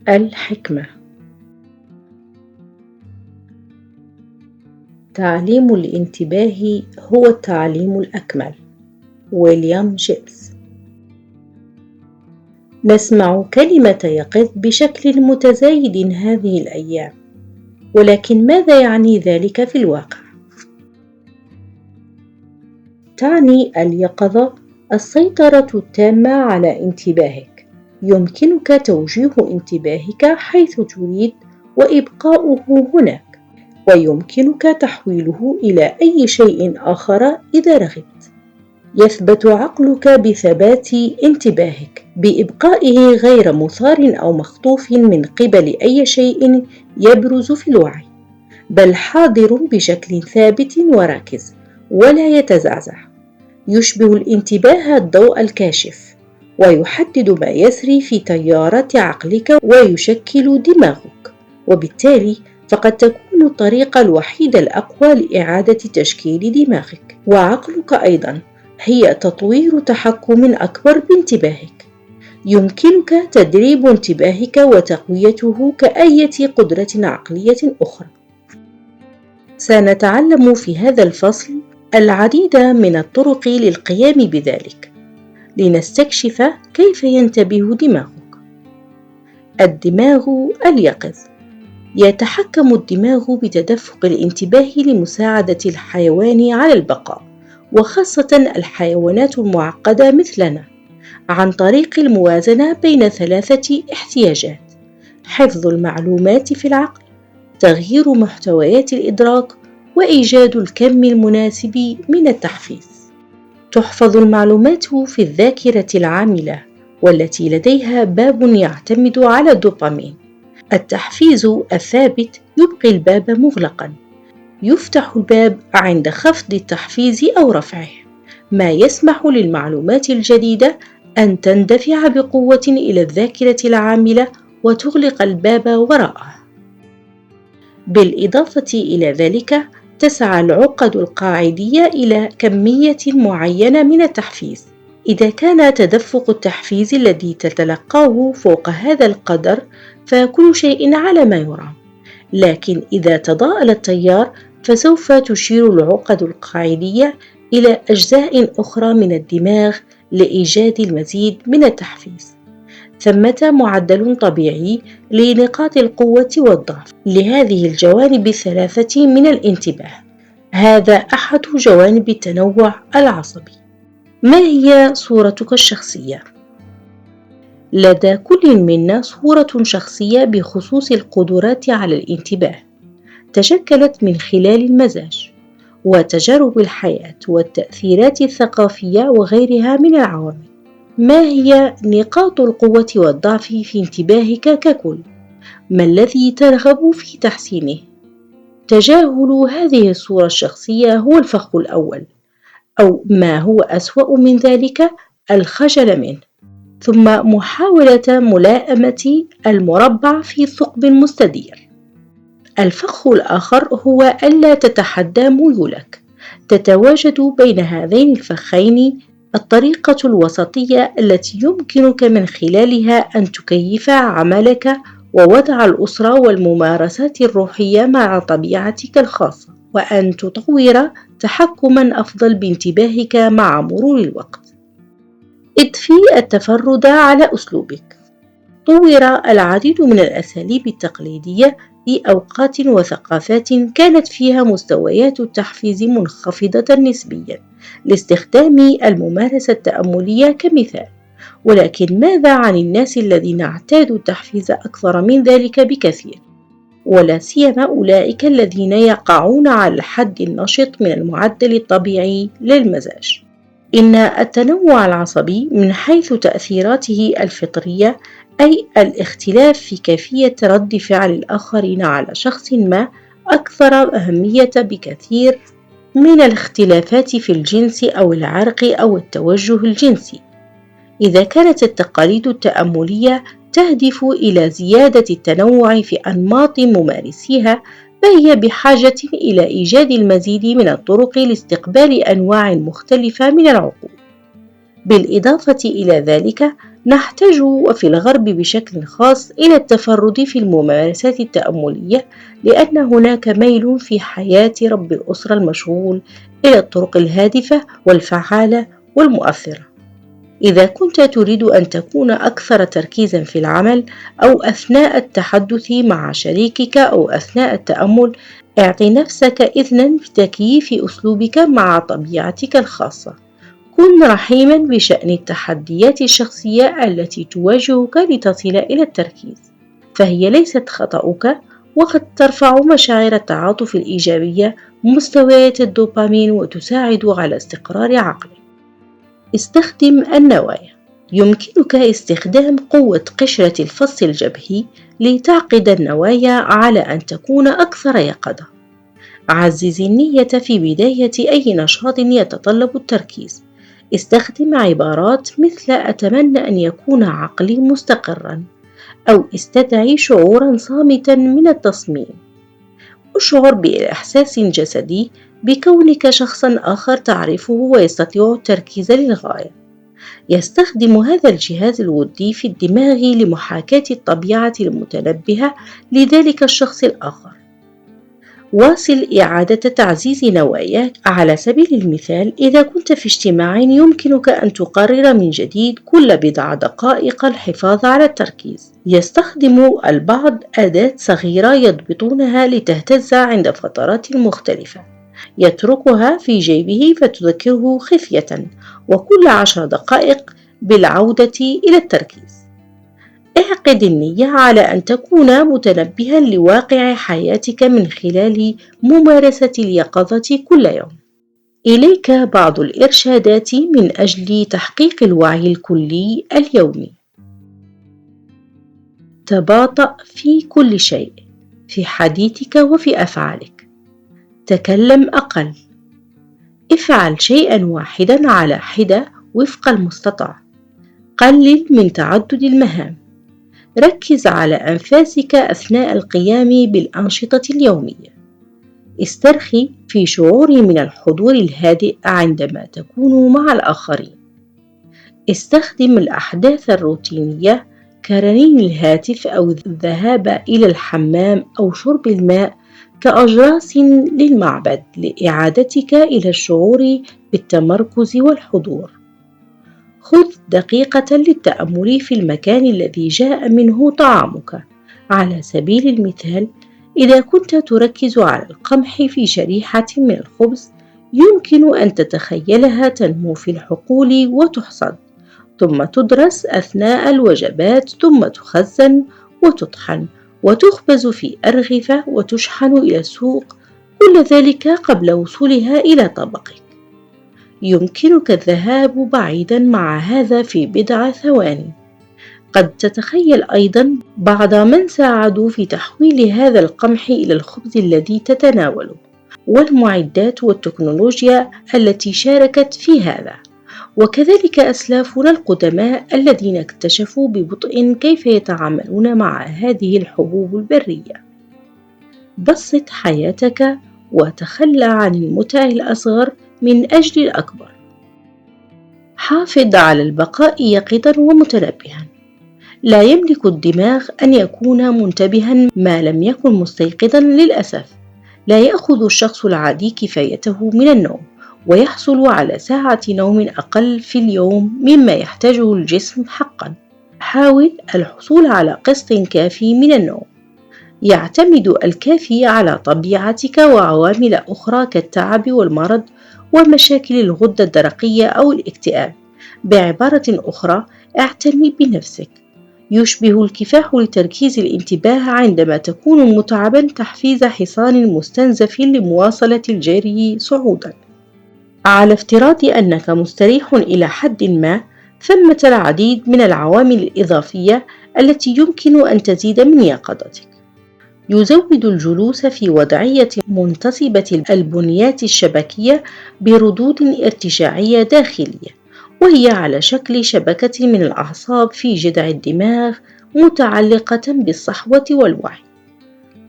الحكمة. تعليم الانتباه هو التعليم الأكمل. ويليام جيبس. نسمع كلمة يقظ بشكل متزايد هذه الأيام، ولكن ماذا يعني ذلك في الواقع؟ تعني اليقظة السيطرة التامة على انتباهك. يمكنك توجيه انتباهك حيث تريد وإبقاؤه هناك، ويمكنك تحويله إلى أي شيء آخر إذا رغبت. يثبت عقلك بثبات انتباهك بإبقائه غير مثار أو مخطوف من قبل أي شيء يبرز في الوعي، بل حاضر بشكل ثابت وراكز ولا يتزعزع. يشبه الانتباه الضوء الكاشف، ويحدد ما يسري في تيارات عقلك ويشكل دماغك، وبالتالي فقد تكون الطريقة الوحيدة الأقوى لإعادة تشكيل دماغك وعقلك أيضاً هي تطوير تحكم أكبر بانتباهك. يمكنك تدريب انتباهك وتقويته كأية قدرة عقلية أخرى. سنتعلم في هذا الفصل العديد من الطرق للقيام بذلك، لنستكشف كيف ينتبه دماغك. الدماغ اليقظ. يتحكم الدماغ بتدفق الانتباه لمساعدة الحيوان على البقاء، وخاصة الحيوانات المعقدة مثلنا، عن طريق الموازنة بين ثلاثة احتياجات: حفظ المعلومات في العقل، تغيير محتويات الإدراك، وإيجاد الكم المناسب من التحفيز. تحفظ المعلومات في الذاكرة العاملة، والتي لديها باب يعتمد على الدوبامين. التحفيز الثابت يبقي الباب مغلقاً. يفتح الباب عند خفض التحفيز أو رفعه، ما يسمح للمعلومات الجديدة أن تندفع بقوة إلى الذاكرة العاملة وتغلق الباب وراءه. بالإضافة إلى ذلك، تسعى العقد القاعدية إلى كمية معينة من التحفيز. إذا كان تدفق التحفيز الذي تتلقاه فوق هذا القدر، فكل شيء على ما يرام. لكن إذا تضاءل التيار، فسوف تشير العقد القاعدية إلى أجزاء أخرى من الدماغ لإيجاد المزيد من التحفيز. ثمة معدل طبيعي لنقاط القوة والضعف لهذه الجوانب الثلاثة من الانتباه. هذا أحد جوانب التنوع العصبي. ما هي صورتك الشخصية؟ لدى كل منا صورة شخصية بخصوص القدرات على الانتباه، تشكلت من خلال المزاج وتجارب الحياة والتأثيرات الثقافية وغيرها من العوامل. ما هي نقاط القوة والضعف في انتباهك ككل؟ ما الذي ترغب في تحسينه؟ تجاهل هذه الصورة الشخصية هو الفخ الأول، أو ما هو أسوأ من ذلك الخجل منه، ثم محاولة ملائمة المربع في ثقب مستدير. الفخ الآخر هو ألا تتحدى ميولك. تتواجد بين هذين الفخين الطريقة الوسطية التي يمكنك من خلالها أن تكيف عملك ووضع الأسرة والممارسات الروحية مع طبيعتك الخاصة، وأن تطور تحكماً أفضل بانتباهك مع مرور الوقت. اضفي التفرد على أسلوبك. طور العديد من الأساليب التقليدية في أوقات وثقافات كانت فيها مستويات التحفيز منخفضة نسبياً لاستخدام الممارسة التأملية كمثال. ولكن ماذا عن الناس الذين اعتادوا التحفيز أكثر من ذلك بكثير، ولا سيما أولئك الذين يقعون على الحد النشط من المعدل الطبيعي للمزاج؟ إن التنوع العصبي من حيث تأثيراته الفطرية، أي الاختلاف في كيفية رد فعل الآخرين على شخص ما، أكثر أهمية بكثير من الاختلافات في الجنس أو العرق أو التوجه الجنسي. إذا كانت التقاليد التأملية تهدف إلى زيادة التنوع في أنماط ممارسيها، فهي بحاجة إلى إيجاد المزيد من الطرق لاستقبال أنواع مختلفة من العقول. بالإضافة إلى ذلك، نحتاج وفي الغرب بشكل خاص إلى التفرد في الممارسات التأملية، لأن هناك ميل في حياة رب الأسرة المشغول إلى الطرق الهادفة والفعالة والمؤثرة. إذا كنت تريد أن تكون أكثر تركيزًا في العمل أو أثناء التحدث مع شريكك أو أثناء التأمل، اعط نفسك إذنًا بتكييف أسلوبك مع طبيعتك الخاصة. كن رحيمًا بشأن التحديات الشخصية التي تواجهك لتصل إلى التركيز، فهي ليست خطأك، وقد ترفع مشاعر التعاطف الإيجابية مستويات الدوبامين وتساعد على استقرار عقلك. استخدم النوايا. يمكنك استخدام قوة قشرة الفص الجبهي لتعقد النوايا على أن تكون أكثر يقظة. عزز النية في بداية أي نشاط يتطلب التركيز. استخدم عبارات مثل أتمنى أن يكون عقلي مستقرًا، أو استدعي شعورًا صامتًا من التصميم. اشعر بإحساس جسدي بكونك شخصًا آخر تعرفه ويستطيع التركيز للغاية. يستخدم هذا الجهاز الودي في الدماغ لمحاكاة الطبيعة المتنبهة لذلك الشخص الآخر. واصل إعادة تعزيز نواياك. على سبيل المثال، إذا كنت في اجتماع يمكنك أن تقرر من جديد كل بضع دقائق الحفاظ على التركيز. يستخدم البعض أداة صغيرة يضبطونها لتهتز عند فترات مختلفة، يتركها في جيبه فتذكره خفية وكل 10 دقائق بالعودة إلى التركيز. اعقد النية على أن تكون متنبها لواقع حياتك من خلال ممارسة اليقظة كل يوم. إليك بعض الإرشادات من أجل تحقيق الوعي الكلي اليومي. تباطأ في كل شيء، في حديثك وفي أفعالك. تكلم أقل. افعل شيئا واحدا على حدة وفق المستطاع. قلل من تعدد المهام. ركز على أنفاسك أثناء القيام بالأنشطة اليومية. استرخي في شعور من الحضور الهادئ عندما تكون مع الآخرين. استخدم الأحداث الروتينية كرنين الهاتف أو الذهاب إلى الحمام أو شرب الماء كأجراس للمعبد لإعادتك إلى الشعور بالتمركز والحضور. خذ دقيقة للتأمل في المكان الذي جاء منه طعامك. على سبيل المثال، إذا كنت تركز على القمح في شريحة من الخبز، يمكن أن تتخيلها تنمو في الحقول وتحصد، ثم تدرس أثناء الوجبات، ثم تخزن وتطحن وتخبز في أرغفة وتشحن إلى السوق، كل ذلك قبل وصولها إلى طبقك. يمكنك الذهاب بعيدًا مع هذا في بضع ثواني. قد تتخيل أيضًا بعض من ساعدوا في تحويل هذا القمح إلى الخبز الذي تتناوله، والمعدات والتكنولوجيا التي شاركت في هذا، وكذلك أسلافنا القدماء الذين اكتشفوا ببطء كيف يتعاملون مع هذه الحبوب البرية. بسط حياتك وتخلى عن المتع الأصغر من أجل الأكبر. حافظ على البقاء يقظًا ومتنبها. لا يملك الدماغ أن يكون منتبها ما لم يكن مستيقظًا للأسف. لا يأخذ الشخص العادي كفايته من النوم، ويحصل على ساعة نوم أقل في اليوم مما يحتاجه الجسم حقًا. حاول الحصول على قسط كافي من النوم. يعتمد الكافي على طبيعتك وعوامل أخرى كالتعب والمرض ومشاكل الغدة الدرقية أو الاكتئاب. بعبارة أخرى، اعتني بنفسك. يشبه الكفاح لتركيز الانتباه عندما تكون متعبا تحفيز حصان مستنزف لمواصلة الجري صعودا. على افتراض أنك مستريح إلى حد ما، ثمة العديد من العوامل الإضافية التي يمكن أن تزيد من يقظتك. يزود الجلوس في وضعية منتصبة البنيات الشبكية بردود ارتجاعية داخلية، وهي على شكل شبكة من الأعصاب في جذع الدماغ متعلقة بالصحوة والوعي،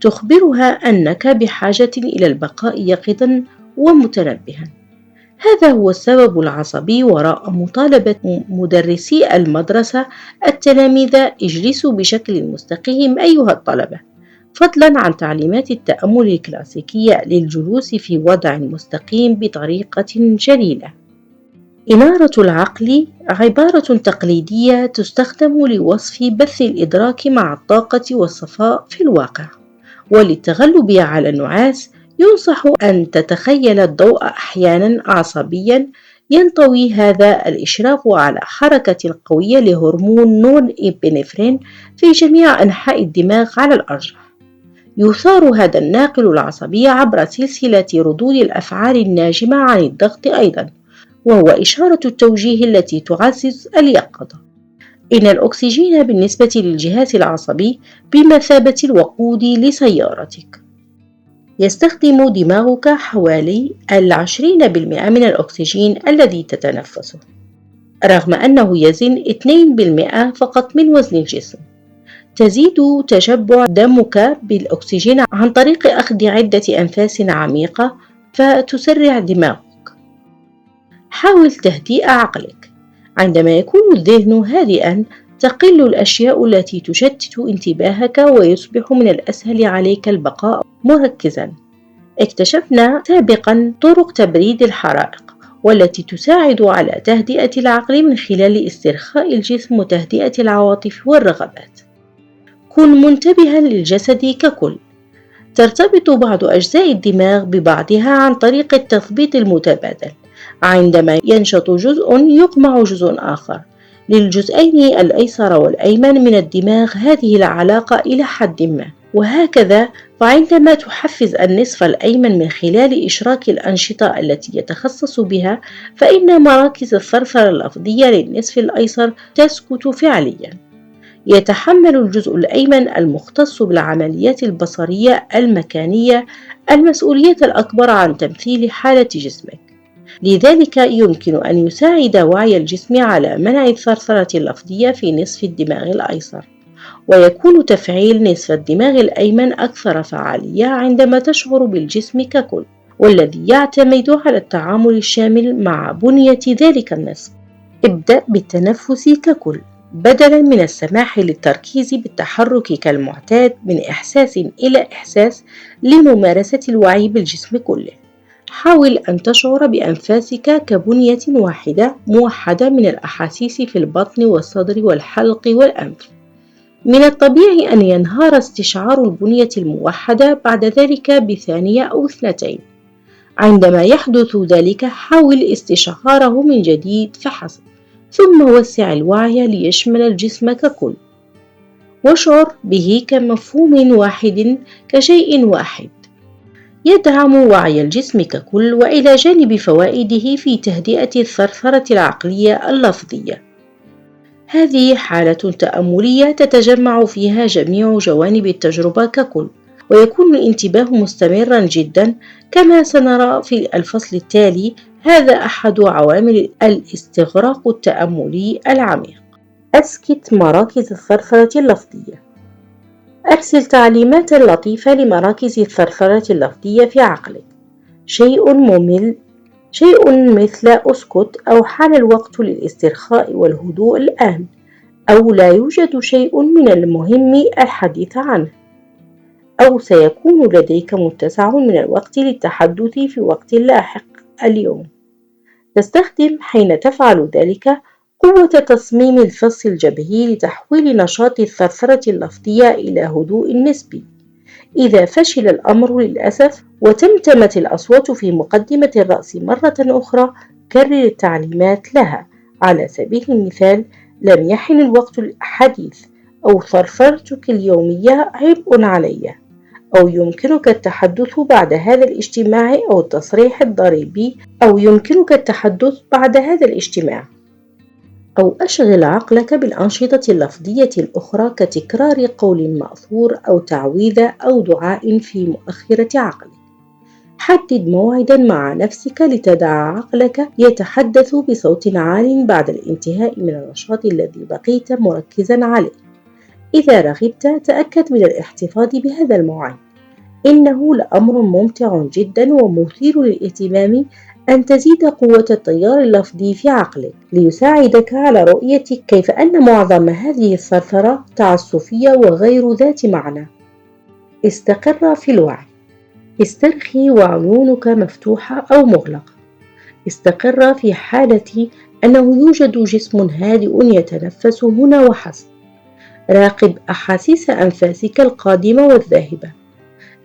تخبرها أنك بحاجة إلى البقاء يقظا ومتنبها. هذا هو السبب العصبي وراء مطالبة مدرسي المدرسة التلاميذ اجلسوا بشكل مستقيم أيها الطلبة، فضلا عن تعليمات التأمل الكلاسيكية للجلوس في وضع مستقيم بطريقة جليلة. إنارة العقل عبارة تقليدية تستخدم لوصف بث الإدراك مع الطاقة والصفاء في الواقع، وللتغلب على النعاس ينصح أن تتخيل الضوء أحيانا عصبيا ينطوي. هذا الإشراف على حركة قوية لهرمون نون إبنفرين في جميع أنحاء الدماغ على الأرجح. يثار هذا الناقل العصبي عبر سلسلة ردود الأفعال الناجمة عن الضغط أيضا، وهو إشارة التوجيه التي تعزز اليقظة. إن الأكسجين بالنسبة للجهاز العصبي بمثابة الوقود لسيارتك. يستخدم دماغك حوالي 20% من الأكسجين الذي تتنفسه، رغم أنه يزن 2% فقط من وزن الجسم. تزيد تشبع دمك بالأكسجين عن طريق أخذ عدة أنفاس عميقة فتسرع دماغك. حاول تهدئة عقلك. عندما يكون الذهن هادئا تقل الأشياء التي تشتت انتباهك ويصبح من الأسهل عليك البقاء مركزا. اكتشفنا سابقا طرق تبريد الحرائق والتي تساعد على تهدئة العقل من خلال استرخاء الجسم وتهدئة العواطف والرغبات. كن منتبها للجسد ككل. ترتبط بعض أجزاء الدماغ ببعضها عن طريق التثبيط المتبادل. عندما ينشط جزء يقمع جزء آخر. للجزئين الأيسر والأيمن من الدماغ هذه العلاقة إلى حد ما، وهكذا فعندما تحفز النصف الأيمن من خلال إشراك الأنشطة التي يتخصص بها، فإن مراكز الثرثرة اللفظية للنصف الأيسر تسكت فعليا. يتحمل الجزء الأيمن المختص بالعمليات البصرية المكانية المسؤولية الأكبر عن تمثيل حالة جسمك، لذلك يمكن أن يساعد وعي الجسم على منع الثرثرة اللفظية في نصف الدماغ الأيسر، ويكون تفعيل نصف الدماغ الأيمن أكثر فعالية عندما تشعر بالجسم ككل، والذي يعتمد على التعامل الشامل مع بنية ذلك النصف. ابدأ بالتنفس ككل بدلاً من السماح للتركيز بالتحرك كالمعتاد من إحساس إلى إحساس لممارسة الوعي بالجسم كله. حاول أن تشعر بأنفاسك كبنية واحدة موحدة من الأحاسيس في البطن والصدر والحلق والأنف. من الطبيعي أن ينهار استشعار البنية الموحدة بعد ذلك بثانية أو اثنتين. عندما يحدث ذلك حاول استشعاره من جديد فحسب، ثم وسع الوعي ليشمل الجسم ككل، واشعر به كمفهوم واحد كشيء واحد يدعم وعي الجسم ككل، وإلى جانب فوائده في تهدئة الثرثرة العقلية اللفظية. هذه حالة تأملية تتجمع فيها جميع جوانب التجربة ككل، ويكون الانتباه مستمرا جدا كما سنرى في الفصل التالي. هذا أحد عوامل الاستغراق التأملي العميق. أسكت مراكز الثرثرة اللفظية. أرسل تعليمات لطيفة لمراكز الثرثرة اللفظية في عقلك. شيء ممل، شيء مثل أسكت أو حان الوقت للاسترخاء والهدوء الآن، أو لا يوجد شيء من المهم الحديث عنه، أو سيكون لديك متسع من الوقت للتحدث في وقت لاحق اليوم. تستخدم حين تفعل ذلك قوة تصميم الفص الجبهي لتحويل نشاط الثرثرة اللفظية إلى هدوء نسبي. إذا فشل الأمر للأسف وتمتمت الأصوات في مقدمة الرأس مرة أخرى، كرر التعليمات لها. على سبيل المثال: لم يحن الوقت للحديث، أو ثرثرتك اليومية عبء علي، أو يمكنك التحدث بعد هذا الاجتماع، أو التصريح الضريبي، أو يمكنك التحدث بعد هذا الاجتماع. أو أشغل عقلك بالأنشطة اللفظية الأخرى كتكرار قول مأثور أو تعويذة أو دعاء في مؤخرة عقلك. حدد موعدا مع نفسك لتدع عقلك يتحدث بصوت عال بعد الانتهاء من النشاط الذي بقيت مركزا عليه. إذا رغبت تأكد من الاحتفاظ بهذا الموعد. إنه لأمر ممتع جدا ومثير للاهتمام أن تزيد قوة التيار اللفظي في عقلك ليساعدك على رؤية كيف أن معظم هذه الثرثرة تعسفية وغير ذات معنى. استقر في الوعي. استرخي وعيونك مفتوحة أو مغلقة. استقر في حالة أنه يوجد جسم هادئ يتنفس هنا وحسب. راقب أحاسيس أنفاسك القادمة والذاهبة.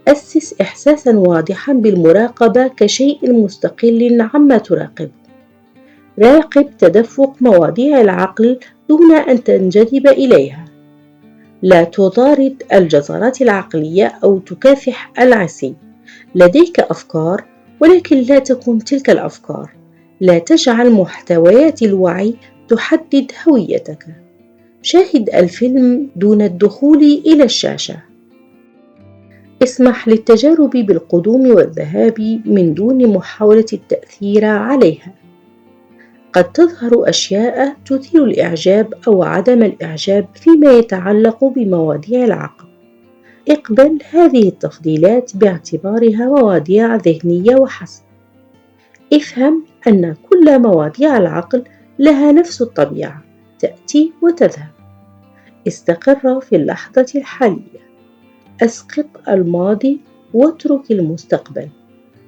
أسس إحساسا واضحا بالمراقبة كشيء مستقل عما تراقب. راقب تدفق مواضيع العقل دون أن تنجذب إليها. لا تطارد الجزرات العقلية أو تكافح العصي. لديك أفكار، ولكن لا تكن تلك الأفكار. لا تجعل محتويات الوعي تحدد هويتك. شاهد الفيلم دون الدخول إلى الشاشة. اسمح للتجارب بالقدوم والذهاب من دون محاولة التأثير عليها. قد تظهر أشياء تثير الإعجاب أو عدم الإعجاب فيما يتعلق بمواضيع العقل. اقبل هذه التفضيلات باعتبارها مواضيع ذهنية وحسب. افهم أن كل مواضيع العقل لها نفس الطبيعة، تأتي وتذهب. استقر في اللحظة الحالية. أسقط الماضي واترك المستقبل.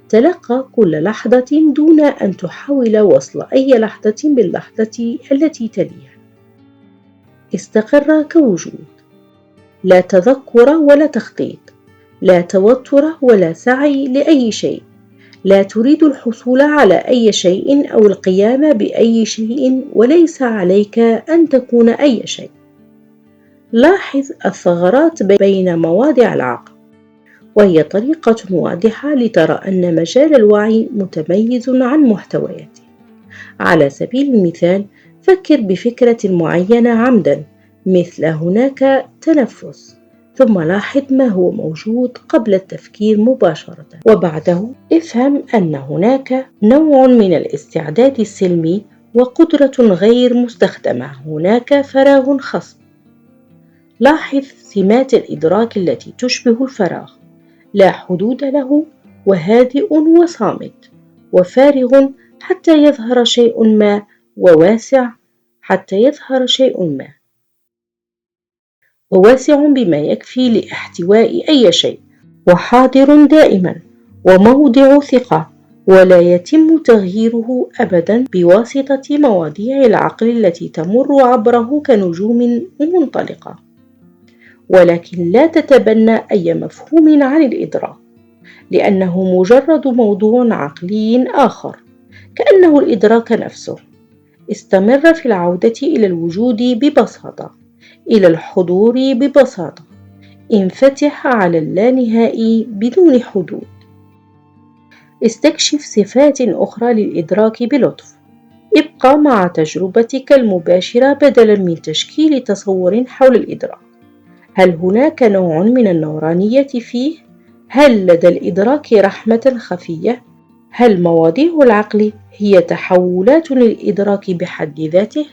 تلقى كل لحظة دون أن تحاول وصل أي لحظة باللحظة التي تليها. استقر كوجود. لا تذكر ولا تخطيط. لا توتر ولا سعي لأي شيء. لا تريد الحصول على أي شيء أو القيام بأي شيء، وليس عليك أن تكون أي شيء. لاحظ الثغرات بين مواضع العقل، وهي طريقة واضحة لترى أن مجال الوعي متميز عن محتوياته. على سبيل المثال، فكر بفكرة معينة عمدا، مثل هناك تنفس، ثم لاحظ ما هو موجود قبل التفكير مباشرة، وبعده افهم أن هناك نوع من الاستعداد السلمي وقدرة غير مستخدمة. هناك فراغ خصب. لاحظ سمات الإدراك التي تشبه الفراغ. لا حدود له، وهادئ وصامت، وفارغ حتى يظهر شيء ما، وواسع حتى يظهر شيء ما، وواسع بما يكفي لاحتواء أي شيء، وحاضر دائما، وموضع ثقة، ولا يتم تغييره أبدا بواسطة مواضيع العقل التي تمر عبره كنجوم منطلقة. ولكن لا تتبنى أي مفهوم عن الإدراك، لأنه مجرد موضوع عقلي آخر، كأنه الإدراك نفسه. استمر في العودة إلى الوجود ببساطة، إلى الحضور ببساطة. انفتح على اللانهائي بدون حدود. استكشف صفات أخرى للإدراك بلطف. ابقى مع تجربتك المباشرة بدلاً من تشكيل تصور حول الإدراك. هل هناك نوع من النورانية فيه؟ هل لدى الإدراك رحمة خفية؟ هل مواضيع العقل هي تحولات للإدراك بحد ذاته؟